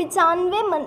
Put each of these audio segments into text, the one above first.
95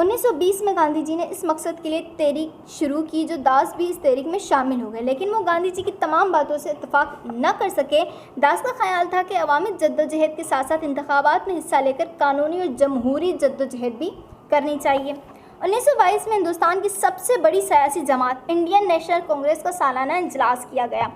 1920 میں گاندھی جی نے اس مقصد کے لیے تحریک شروع کی، جو داس بھی اس تحریک میں شامل ہو گئے، لیکن وہ گاندھی جی کی تمام باتوں سے اتفاق نہ کر سکے۔ داس کا خیال تھا کہ عوامی جدوجہد کے ساتھ ساتھ انتخابات میں حصہ لے کر قانونی اور جمہوری جدوجہد بھی کرنی چاہیے۔ 1922 میں ہندوستان کی سب سے بڑی سیاسی جماعت انڈین نیشنل کانگریس کا سالانہ اجلاس کیا گیا۔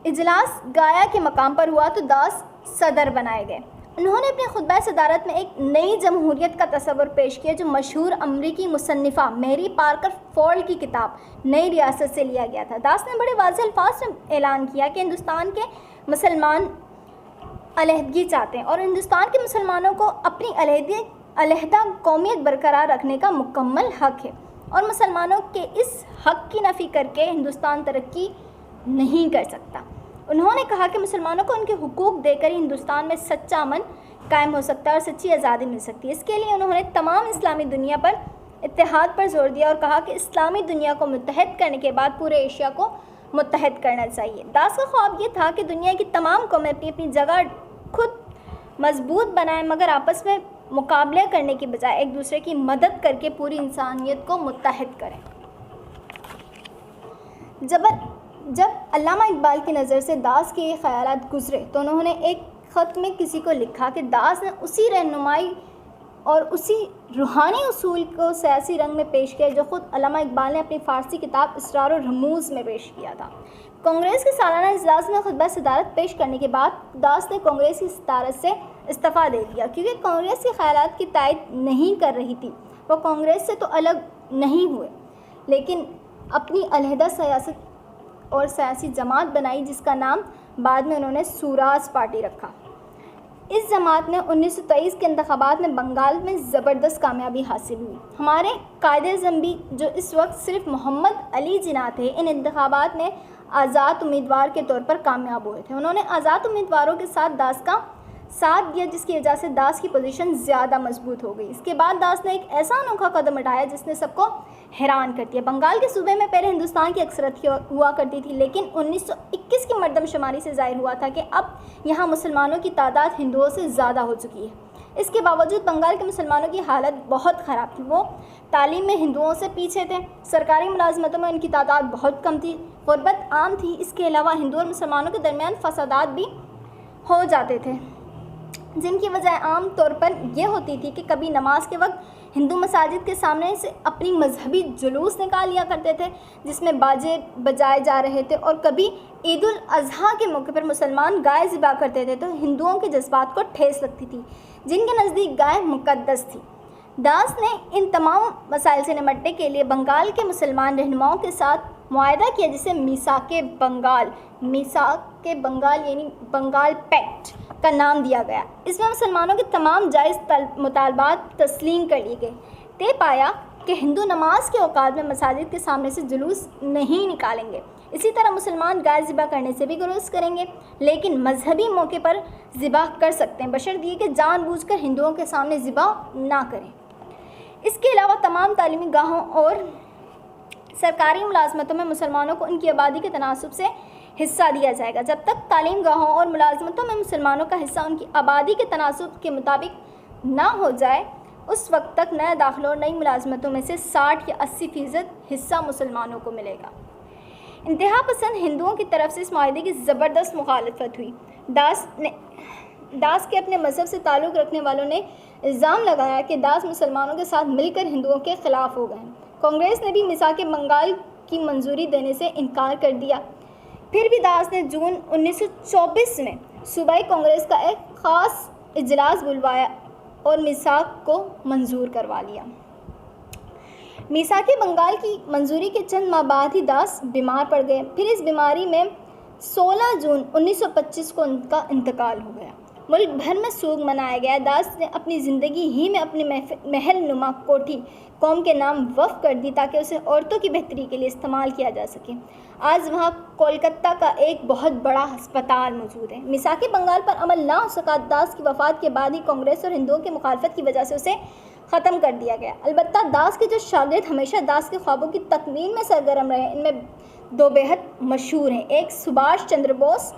اجلاس گایا کے مقام پر ہوا تو داس صدر بنائے گئے۔ انہوں نے اپنے خطبہ صدارت میں ایک نئی جمہوریت کا تصور پیش کیا، جو مشہور امریکی مصنفہ میری پارکر فولڈ کی کتاب نئی ریاست سے لیا گیا تھا۔ داس نے بڑے واضح الفاظ میں اعلان کیا کہ ہندوستان کے مسلمان علیحدگی چاہتے ہیں اور ہندوستان کے مسلمانوں کو اپنی علیحدہ قومیت برقرار رکھنے کا مکمل حق ہے، اور مسلمانوں کے اس حق کی نفی کر کے ہندوستان ترقی نہیں کر سکتا۔ انہوں نے کہا کہ مسلمانوں کو ان کے حقوق دے کر ہی ہندوستان میں سچا امن قائم ہو سکتا ہے اور سچی آزادی مل سکتی ہے۔ اس کے لیے انہوں نے تمام اسلامی دنیا پر اتحاد پر زور دیا اور کہا کہ اسلامی دنیا کو متحد کرنے کے بعد پورے ایشیا کو متحد کرنا چاہیے۔ داس کا خواب یہ تھا کہ دنیا کی تمام قومیں اپنی اپنی جگہ خود مضبوط بنائیں، مگر آپس میں مقابلہ کرنے کی بجائے ایک دوسرے کی مدد کر کے پوری انسانیت کو متحد کریں۔ جب علامہ اقبال کی نظر سے داس کے یہ خیالات گزرے تو انہوں نے ایک خط میں کسی کو لکھا کہ داس نے اسی رہنمائی اور اسی روحانی اصول کو سیاسی رنگ میں پیش کیا جو خود علامہ اقبال نے اپنی فارسی کتاب اسرار و رموز میں پیش کیا تھا۔ کانگریس کے سالانہ اجلاس میں خطبہ صدارت پیش کرنے کے بعد داس نے کانگریس کی صدارت سے استعفیٰ دے دیا، کیونکہ کانگریس کے خیالات کی تائید نہیں کر رہی تھی۔ وہ کانگریس سے تو الگ نہیں ہوئے، لیکن اپنی علیحدہ سیاست اور سیاسی جماعت بنائی، جس کا نام بعد میں انہوں نے سوراج پارٹی رکھا۔ اس جماعت نے 1923 کے انتخابات میں بنگال میں زبردست کامیابی حاصل ہوئی۔ ہمارے قائد اعظم بھی، جو اس وقت صرف محمد علی جناح تھے، ان انتخابات میں آزاد امیدوار کے طور پر کامیاب ہوئے تھے۔ انہوں نے آزاد امیدواروں کے ساتھ داس کا ساتھ دیا، جس کی وجہ سے داس کی پوزیشن زیادہ مضبوط ہو گئی۔ اس کے بعد داس نے ایک ایسا انوکھا قدم اٹھایا جس نے سب کو حیران کر دیا۔ بنگال کے صوبے میں پہلے ہندوستان کی اکثریت ہوا کرتی تھی، لیکن 1921 کی مردم شماری سے ظاہر ہوا تھا کہ اب یہاں مسلمانوں کی تعداد ہندوؤں سے زیادہ ہو چکی ہے۔ اس کے باوجود بنگال کے مسلمانوں کی حالت بہت خراب تھی۔ وہ تعلیم میں ہندوؤں سے پیچھے تھے، سرکاری ملازمتوں میں ان کی تعداد بہت کم تھی، غربت عام تھی۔ اس کے علاوہ ہندو اور مسلمانوں کے درمیان فسادات بھی ہو جاتے تھے، جن کی وجہ عام طور پر یہ ہوتی تھی کہ کبھی نماز کے وقت ہندو مساجد کے سامنے سے اپنی مذہبی جلوس نکال لیا کرتے تھے جس میں باجے بجائے جا رہے تھے، اور کبھی عید الاضحیٰ کے موقع پر مسلمان گائے ذبح کرتے تھے تو ہندوؤں کے جذبات کو ٹھیس لگتی تھی، جن کے نزدیک گائے مقدس تھی۔ داس نے ان تمام مسائل سے نمٹنے کے لیے بنگال کے مسلمان رہنماؤں کے ساتھ معاہدہ کیا، جسے میثاق بنگال یعنی بنگال پیکٹ کا نام دیا گیا۔ اس میں مسلمانوں کے تمام جائز مطالبات تسلیم کر لیے گئے۔ طے پایا کہ ہندو نماز کے اوقات میں مساجد کے سامنے سے جلوس نہیں نکالیں گے، اسی طرح مسلمان گائے ذبح کرنے سے بھی گریز کریں گے، لیکن مذہبی موقع پر ذبح کر سکتے ہیں، بشرط یہ کہ جان بوجھ کر ہندوؤں کے سامنے ذبح نہ کریں۔ اس کے علاوہ تمام تعلیمی گاہوں اور سرکاری ملازمتوں میں مسلمانوں کو ان کی آبادی کے تناسب سے حصہ دیا جائے گا۔ جب تک تعلیم گاہوں اور ملازمتوں میں مسلمانوں کا حصہ ان کی آبادی کے تناسب کے مطابق نہ ہو جائے، اس وقت تک نئے داخلوں اور نئی ملازمتوں میں سے 60 یا 80% حصہ مسلمانوں کو ملے گا۔ انتہا پسند ہندوؤں کی طرف سے اس معاہدے کی زبردست مخالفت ہوئی۔ داس کے اپنے مذہب سے تعلق رکھنے والوں نے الزام لگایا کہ داس مسلمانوں کے ساتھ مل کر ہندوؤں کے خلاف ہو گئے ہیں۔ کانگریس نے بھی میثاق بنگال کی منظوری دینے سے انکار کر دیا۔ پھر بھی داس نے جون 1924 میں صوبائی کانگریس کا ایک خاص اجلاس بلوایا اور میثاق کو منظور کروا لیا۔ میثاق بنگال کی منظوری کے چند ماہ بعد ہی داس بیمار پڑ گئے۔ پھر اس بیماری میں 16 جون 1925 کو ان کا انتقال ہو گیا۔ ملک بھر میں سوگ منایا گیا۔ داس نے اپنی زندگی ہی میں اپنی محل نما کوٹھی قوم کے نام وقف کر دی تاکہ اسے عورتوں کی بہتری کے لیے استعمال کیا جا سکے۔ آج وہاں کولکتہ کا ایک بہت بڑا ہسپتال موجود ہے۔ میثاق بنگال پر عمل نہ ہو سکا۔ داس کی وفات کے بعد ہی کانگریس اور ہندوؤں کی مخالفت کی وجہ سے اسے ختم کر دیا گیا۔ البتہ داس کے جو شاگرد ہمیشہ داس کے خوابوں کی تکمیل میں سرگرم رہے، ان میں دو بے حد مشہور ہیں۔ ایک سبھاش چندر بوس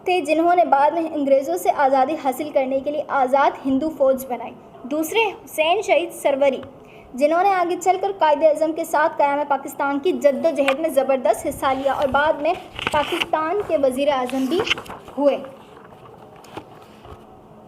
تھے جنہوں نے بعد میں انگریزوں سے آزادی حاصل کرنے کے لیے آزاد ہندو فوج بنائی۔ دوسرے حسین شہید سروری، جنہوں نے آگے چل کر قائد اعظم کے ساتھ قیام پاکستان کی جدوجہد میں زبردست حصہ لیا اور بعد میں پاکستان کے وزیر اعظم بھی ہوئے۔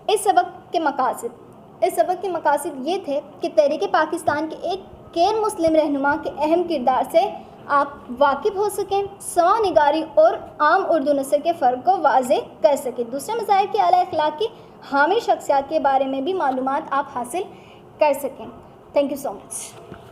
اس سبق کے مقاصد یہ تھے کہ تحریک پاکستان کے ایک غیر مسلم رہنما کے اہم کردار سے آپ واقف ہو سکیں، سوانح نگاری اور عام اردو نثر کے فرق کو واضح کر سکیں، دوسرے مذاہب کی اعلیٰ اخلاق کی حامی شخصیات کے بارے میں بھی معلومات آپ حاصل کر سکیں۔ Thank you so much.